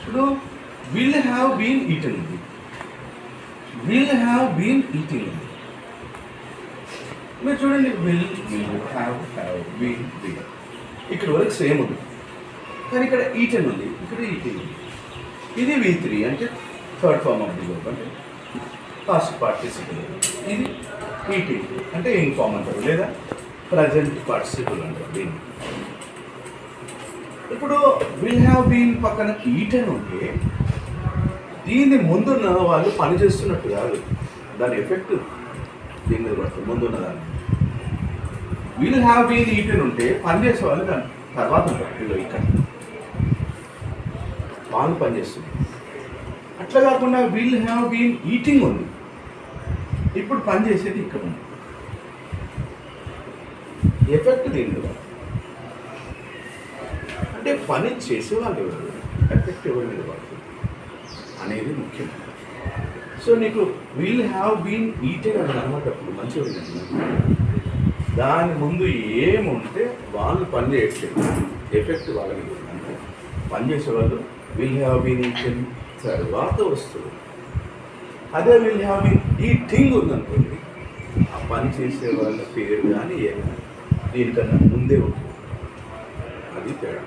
ఇప్పుడు will have been eaten ఉంది, will have been eating ఉంది. మీరు చూడండి, విల్ హ్యావ్ బీన్ బీన్ ఇక్కడ వరకు సేమ్ ఉంది, కానీ ఇక్కడ ఈటెన్ ఉంది, ఇక్కడ ఈటింగ్ ఉంది. ఇది V3 అంటే third form of the verb అంటే పాస్ట్ పార్టిసిపుల్. ఇది ఈటింగ్ అంటే ఇన్ ఫార్మ్ అంటారు, లేదా ప్రజెంట్ పార్టిసిపుల్ అంటారు దీన్ని. ఇప్పుడు విల్ హ్యావ్ బీన్ పక్కన ఈటెన్ ఉంటే దీన్ని ముందున్న వాళ్ళు పని చేస్తున్నట్టు కాదు, దాని ఎఫెక్ట్ దీని మీద పడుతుంది ముందున్న దాన్ని. విల్ హ్యావ్ బీన్ ఈటెన్ ఉంటే పని చేసే వాళ్ళు దాని తర్వాత ఉంటారు, వీళ్ళు ఇక్కడ వాళ్ళు పనిచేస్తుంది. అట్లా కాకుండా విల్ హ్యావ్ బీన్ ఈటింగ్ ఉంది, ఇప్పుడు పని చేసేది ఇక్కడ ఉంది, ఎఫెక్ట్ దీని మీద అంటే పని చేసేవాళ్ళు ఎవరు, ఎఫెక్ట్ ఎవరి మీద పడుతుంది అనేది ముఖ్యం. సో నీకు విల్ హ్యావ్ బీన్ ఈటెన్ అని అన్నమాటప్పుడు మంచిగా వినండి, దాని ముందు ఏముంటే వాళ్ళు పని చేయట్లేదు, ఎఫెక్ట్ వాళ్ళ మీద అంటే పని చేసేవాళ్ళు విల్ హ్యావ్ బీన్ ఈటెన్ తర్వాత వస్తుంది. అదే విల్ హ్యావ్ బీన్ ఈటింగ్ ఉందనుకోండి, ఆ పని చేసే వాళ్ళ పేరు కానీ ఏమైనా దీనికన్నా ముందే ఉంటుంది, అది తేడా.